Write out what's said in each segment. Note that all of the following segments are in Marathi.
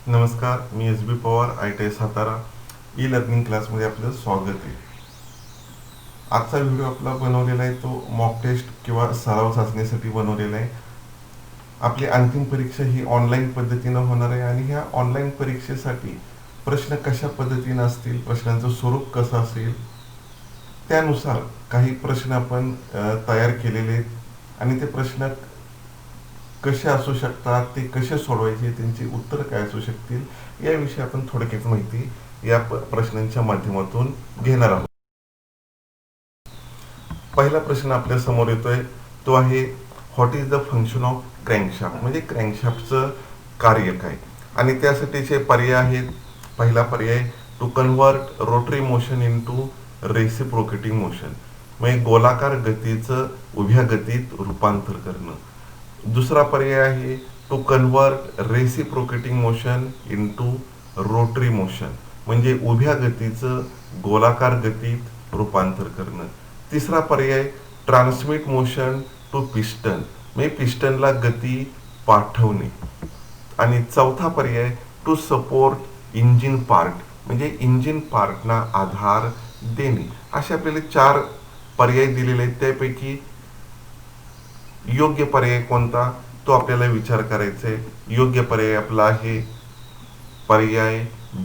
नमस्कार, मी S. B, ITI Satara e learning क्लासमध्ये आपलं स्वागत आहे. आजचा व्हिडिओ आपला बनवलेला आहे तो मॉक टेस्ट किंवा सराव चाचणीसाठी बनवलेला आहे. आपली अंतिम परीक्षा ही ऑनलाईन पद्धतीनं होणार आहे आणि ह्या ऑनलाईन परीक्षेसाठी प्रश्न कशा पद्धतीनं असतील, प्रश्नांचं स्वरूप कसं असेल, त्यानुसार काही प्रश्न आपण तयार केलेले आहेत आणि ते प्रश्न कसे असू शकतात, ते कसे सोडवायचे, त्यांची उत्तर काय असू शकतील याविषयी आपण थोडक्यात माहिती या प्रश्नांच्या माध्यमातून घेणार आहोत. पहिला प्रश्न आपल्या समोर येतोय तो आहे what is the function of crankshaft, म्हणजे क्रँकशाफ्टचं कार्य काय. आणि त्यासाठीचे पर्याय आहेत. पहिला पर्याय to convert rotary motion into reciprocating motion, म्हणजे गोलाकार गतीचं उभ्या गतीत रूपांतर करणं. दुसरा पर्याय आहे to convert reciprocating motion into rotary motion, म्हणजे उभ्या गतीचं गोलाकार गतीत रूपांतर करणं. तिसरा पर्याय ट्रान्समिट मोशन टू पिस्टन, म्हणजे पिस्टनला गती पाठवणे. आणि चौथा पर्याय टू सपोर्ट इंजिन पार्ट, म्हणजे इंजिन पार्टना आधार देणे. असे आपल्याला 4 पर्याय दिलेले आहेत. त्यापैकी योग्य पर्याय कोणता तो आपल्याला विचार करायचा आहे. योग्य पर्याय आपला आहे पर्याय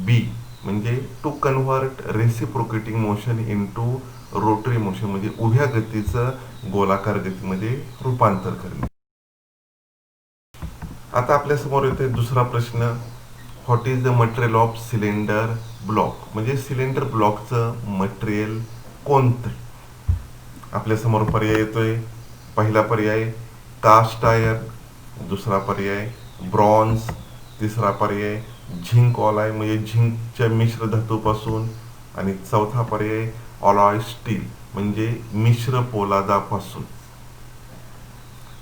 बी, म्हणजे to convert reciprocating motion into rotary motion, म्हणजे उभ्या गतीचं गोलाकार गतीमध्ये रूपांतर करणे. आता आपल्या समोर येतोय दुसरा प्रश्न, what is the material of cylinder block, म्हणजे सिलेंडर ब्लॉकचं मटेरियल कोणतं. आपल्या समोर पर्याय येतोय. पहिला पर्याय कास्ट आयर्न, दुसरा पर्याय ब्रॉन्झ, तिसरा पर्याय झिंक ऑलॉय, म्हणजे झिंकच्या मिश्र धातूपासून, आणि चौथा पर्याय ऑलॉय स्टील, म्हणजे मिश्र पोलादापासून.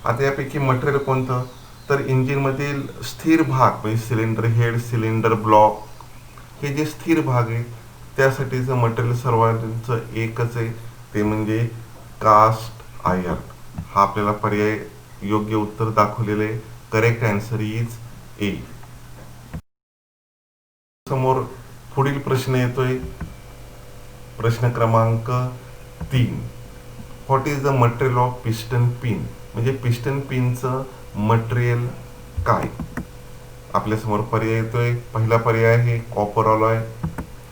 आता यापैकी मटेरियल कोणतं, तर इंजिनमधील स्थिर भाग म्हणजे सिलेंडर हेड, सिलेंडर ब्लॉक, हे जे स्थिर भाग आहे त्यासाठीचं मटेरियल सर्वांचं एकच आहे, ते म्हणजे कास्ट आयर्न. हा आपल्याला पर्याय योग्य उत्तर दाखवलेलं आहे. Correct answer is a. समोर पुढील प्रश्न येतोय, प्रश्न क्रमांक 3, what is the material of piston pin, म्हणजे पिस्टन पिनचं मटेरियल काय. आपल्यासमोर पर्याय येतोय. पहिला पर्याय आहे कॉपर ऑलॉय,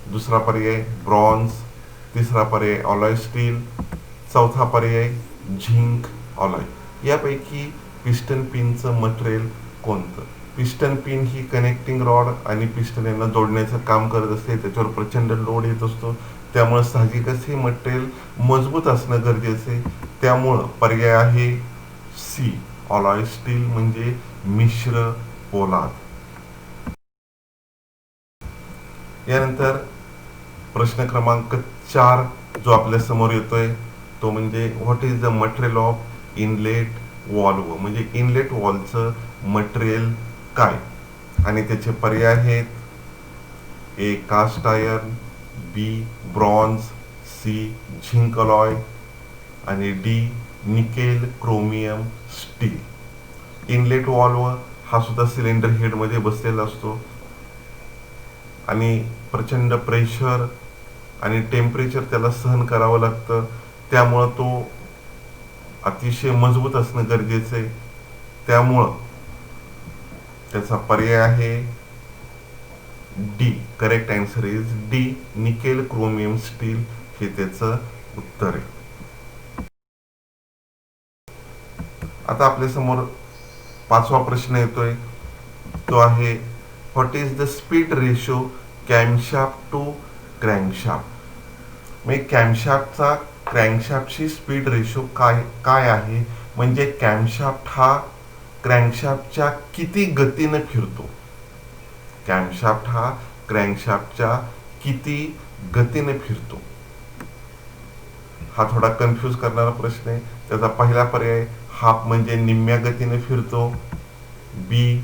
दुसरा पर्याय ब्रॉन्झ, तिसरा पर्याय ऑलॉय स्टील, चौथा पर्याय झिंक ऑलॉय. यापैकी पिस्टन पिनचं मटेरियल कोणतं. पिस्टन पिन ही कनेक्टिंग रॉड आणि पिस्टन यांना जोडण्याचं काम करत असते. त्याच्यावर प्रचंड लोड येत असतो, त्यामुळे साहजिकच हे मटेरियल मजबूत असणं गरजेचं आहे. त्यामुळं पर्याय आहे सी, ऑलॉय स्टील, म्हणजे मिश्र पोलाद. यानंतर प्रश्न क्रमांक 4 जो आपल्या समोर येतोय तो म्हणजे what is the material of inlet valve, म्हणजे इनलेट वॉल्वचं मटेरियल काय. आणि त्याचे पर्याय आहेत ए कास्ट आयर्न, बी ब्रॉन्झ, सी झिंक अलॉय, आणि D nickel chromium steel. Inlet valve हा सुद्धा सिलेंडर हेडमध्ये बसलेला असतो आणि प्रचंड प्रेशर आणि टेम्परेचर त्याला सहन करावं लागतं, त्यामुळं तो अतिशय मजबूत असणं गरजेचं आहे. त्यामुळं त्याचा पर्याय आहे D. Correct answer is D, nickel chromium steel, हे त्याचं उत्तर आहे. आता आपल्या समोर 5वा प्रश्न येतोय, तो आहे what is the speed ratio camshaft to crankshaft, म्हणजे कॅमशाफ्टचा क्रँकशाफ्टची स्पीड रेशो काय आहे, म्हणजे कॅमशाफ्ट हा क्रँकशाफ्टच्या किती गतीने फिरतो. कॅमशाफ्ट हा क्रँकशाफ्टच्या किती गतीने फिरतो. हा थोडा कन्फ्यूज करणारा प्रश्न आहे. त्याचा पहिला पर्याय हाफ, म्हणजे निम्म्या गतीने फिरतो, बी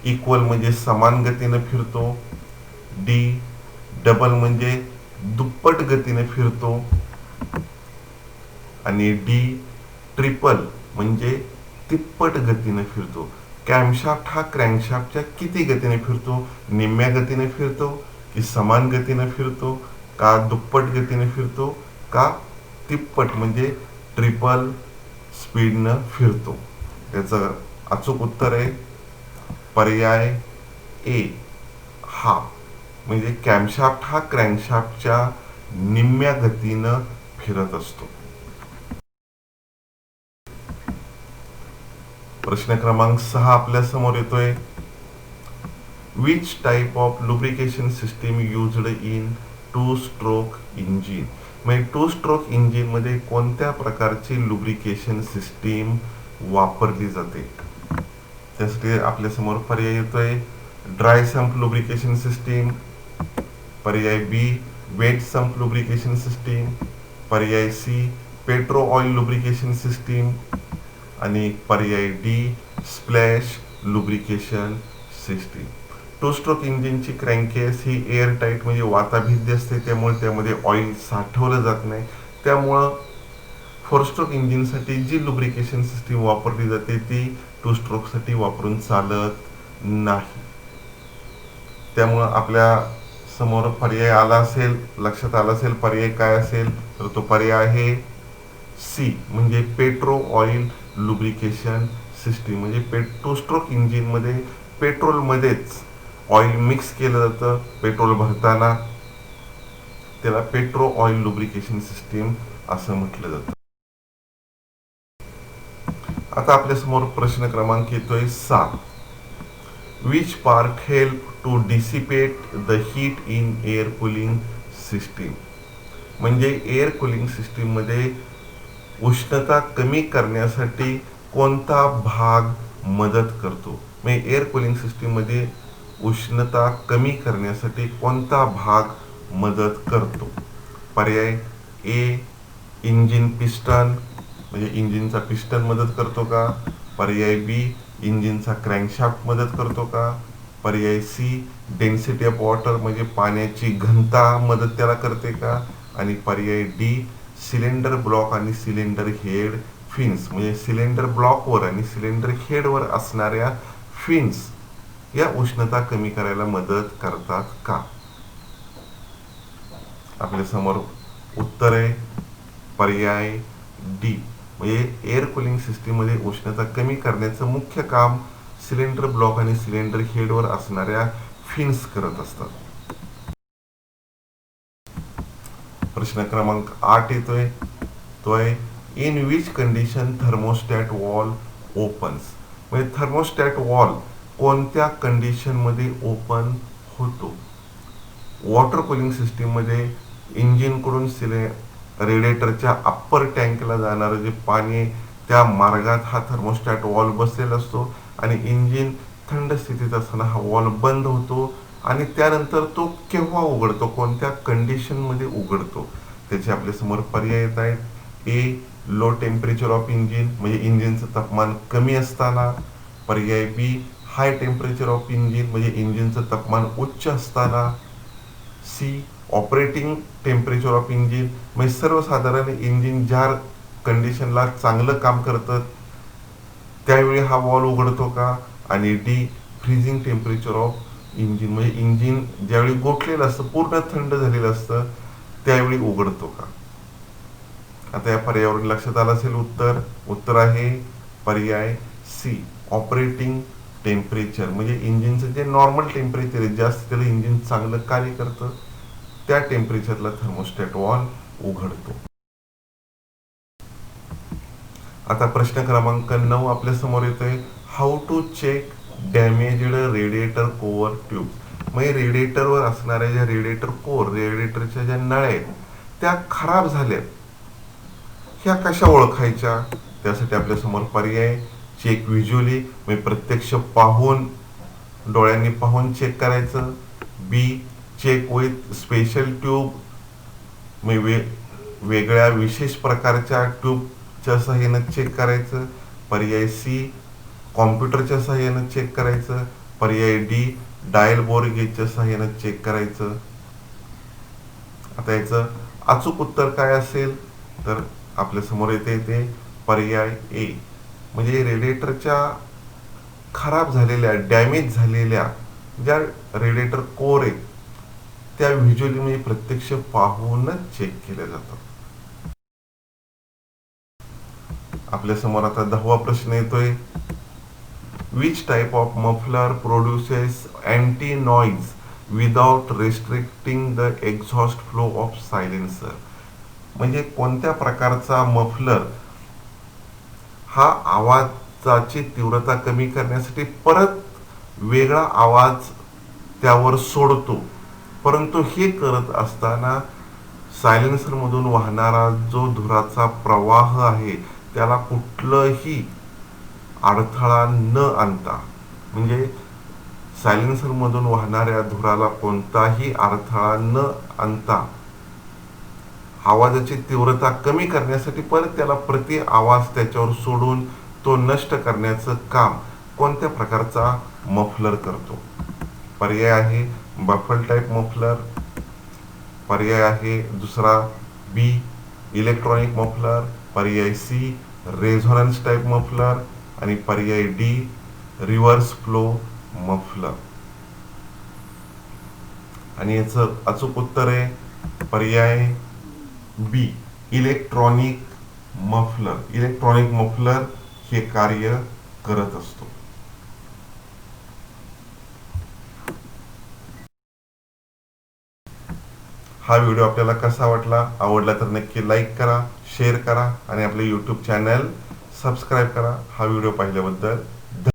इक्वल, म्हणजे समान गतीने फिरतो, डी डबल, म्हणजे दुप्पट गतीने फिरतो, आणि डी ट्रिपल, म्हणजे तिप्पट गतीने फिरतो. कॅमशाफ्ट हा क्रँकशाफ्टच्या किती गतीने फिरतो? निम्म्या गतीने फिरतो की समान गतीने फिरतो का दुप्पट गतीने फिरतो का तिप्पट म्हणजे ट्रिपल स्पीडनं फिरतो? त्याचं अचूक उत्तर आहे पर्याय ए हा, म्हणजे कॅमशाफ्ट हा क्रँकशाफ्टच्या निम्म्या गतीनं फिरत असतो. प्रश्न क्रमांक 6 आपल्या समोर येतोय. Which type of lubrication system used in two stroke engine? म्हणजे टू स्ट्रोक इंजिन मध्ये कोणत्या प्रकारची लुब्रिकेशन सिस्टीम वापरली जाते? त्यासाठी आपल्या समोर पर्याय येतोय ड्राय सम्प लुब्रिकेशन सिस्टीम, पर्याय B wet sump lubrication system, पर्याय C petro oil lubrication system आणि पर्याय D splash lubrication system. Two stroke इंजिनची क्रँकेस ही एअर टाईट म्हणजे वाताभिद्य असते, त्यामुळे त्यामध्ये ऑइल साठवलं जात नाही. त्यामुळं फोर स्ट्रोक इंजिनसाठी जी लुब्रिकेशन सिस्टीम वापरली जाते ती टू स्ट्रोकसाठी वापरून चालत नाही. त्यामुळं आपल्या समोर पर्याय आला असेल, लक्षात आला असेल पर्याय काय असेल, तर तो पर्याय आहे सी म्हणजे पेट्रो ऑइल लुब्रिकेशन सिस्टीम. म्हणजे टू स्ट्रोक इंजिनमध्ये पेट्रोलमध्येच ऑइल मिक्स केलं जातं पेट्रोल भरताना, त्याला पेट्रो ऑइल लुब्रिकेशन सिस्टीम असं म्हटलं जातं. आता आपल्या समोर प्रश्न क्रमांक येतोय 7. Which part help to dissipate the heat in air cooling system? म्हणजे एअर कूलिंग सिस्टीम मध्ये उष्णता कमी करण्यासाठी कोणता भाग मदत करतो? म्हणजे एअर कूलिंग सिस्टीम मध्ये उष्णता कमी करण्यासाठी कोणता भाग मदत करतो? पर्याय ए इंजिन पिस्टन म्हणजे इंजिनचा पिस्टन मदत करतो का? पर्याय बी इंजिनचा क्रँकशाफ्ट मदत करतो का? पर्याय सी डेन्सिटी ऑफ वॉटर म्हणजे पाण्याची घनता मदत त्याला करते का? आणि पर्याय डी सिलेंडर ब्लॉक आणि सिलेंडर हेड फिन्स म्हणजे सिलेंडर ब्लॉकवर आणि सिलेंडर हेडवर असणाऱ्या फिन्स या उष्णता कमी करायला मदत करतात का? आपल्या समोर उत्तर आहे पर्याय डी म्हणजे एअर कूलिंग सिस्टीम मध्ये उष्णता कमी करण्याचं मुख्य काम सिलेंडर ब्लॉक आणि सिलेंडर हेडवर असणाऱ्या फिन्स करत असतात. प्रश्न क्रमांक 8 येतोय, तो आहे in which condition thermostat wall opens? म्हणजे थर्मोस्टॅट वॉल कोणत्या कंडिशन मध्ये ओपन होतो? वॉटर कूलिंग सिस्टीम मध्ये इंजिन कडून रेडिएटरच्या अप्पर टँकला जाणारं जे पाणी त्या मार्गात हा थर्मोस्टॅट वॉल बसलेला असतो आणि इंजिन थंड स्थितीत असताना हा वॉल बंद होतो आणि त्यानंतर तो केव्हा उघडतो, कोणत्या कंडिशन मध्ये उघडतो? त्याचे आपल्या समोर पर्याय येत आहेत. A low temperature of engine म्हणजे इंजिनचं तापमान कमी असताना, पर्याय B high temperature of engine म्हणजे इंजिनचं तापमान उच्च असताना, C operating temperature of engine म्हणजे सर्वसाधारण इंजिन ज्या कंडिशनला चांगलं काम करतं त्यावेळी हा वॉल उघडतो का? आणि D freezing temperature of engine म्हणजे इंजिन ज्यावेळी गोठलेलं असतं पूर्ण थंड झालेलं असतं त्यावेळी उघडतो का? आता या पर्यायावरून लक्षात आलं असेल उत्तर आहे पर्याय सी ऑपरेटिंग टेम्परेचर म्हणजे इंजिनचं जे नॉर्मल टेम्परेचर आहे जास्त त्याला इंजिन चांगलं कार्य करतं त्या टेम्परेचरला थर्मोस्टॅट वॉल उघडतो. आता प्रश्न क्रमांक 9 आपल्या समोर येतोय how to check damaged radiator core tube? म्हणजे रेडिएटरवर असणाऱ्या ज्या रेडिएटर कोअर रेडिएटरच्या ज्या नळ्या आहेत त्या खराब झाल्या, ह्या कशा ओळखायच्या? त्यासाठी आपल्या समोर पर्याय चेक व्हिज्युअली म्हणजे प्रत्यक्ष पाहून डोळ्यांनी पाहून चेक करायचं, बी चेक विथ स्पेशल ट्यूब म्हणजे वेगळ्या विशेष प्रकारच्या ट्यूबच्या सहाय्याने चेक करायचं, पर्याय सी कॉम्प्युटरच्या सहाय्याने चेक करायचं, पर्याय डी डायल बोर गेजच्या सहाय्याने चेक करायचं. आता याचं अचूक उत्तर काय असेल तर आपल्या समोर येते ते पर्याय ए म्हणजे रेडिएटरच्या खराब झालेल्या, डॅमेज झालेल्या ज्या रेडिएटर कोर आहेत त्या व्हिज्युअली म्हणजे प्रत्यक्ष पाहूनच चेक केल्या जातात. आपल्या समोर आता 10वा प्रश्न येतोय. Which type of muffler produces anti noise without restricting the exhaust flow of silencer. म्हणजे कोणत्या प्रकारचा मफलर हा आवाजाची तीव्रता कमी करण्यासाठी परत वेगळा आवाज त्यावर सोडतो, परंतु हे करत असताना सायलेन्सर मधून वाहणारा जो धुराचा प्रवाह आहे त्याला कुठलंही अडथळा न आणता, म्हणजे सायलेन्सर मधून वाहणाऱ्या धुराला कोणताही अडथळा न आणता आवाजाची तीव्रता कमी करण्यासाठी परत त्याला प्रति आवाज त्याच्यावर सोडून तो नष्ट करण्याचं काम कोणत्या प्रकारचा मफलर करतो. पर्याय आहे बफल टाईप मफलर, पर्याय आहे दुसरा बी इलेक्ट्रॉनिक मफलर, पर्याय सी रेझोनन्स टाईप मफलर आणि पर्याय डी रिव्हर्स फ्लो मफलर. आणि याचं अचूक उत्तर आहे पर्याय बी इलेक्ट्रॉनिक मफलर. इलेक्ट्रॉनिक मफलर हे कार्य करत असतो. हा व्हिडिओ आपल्याला कसा वाटला? आवडला तर नक्की लाईक करा, शेअर करा आणि आपले यूट्यूब चॅनल सबस्क्राईब करा. हा व्हिडिओ पाहिल्याबद्दल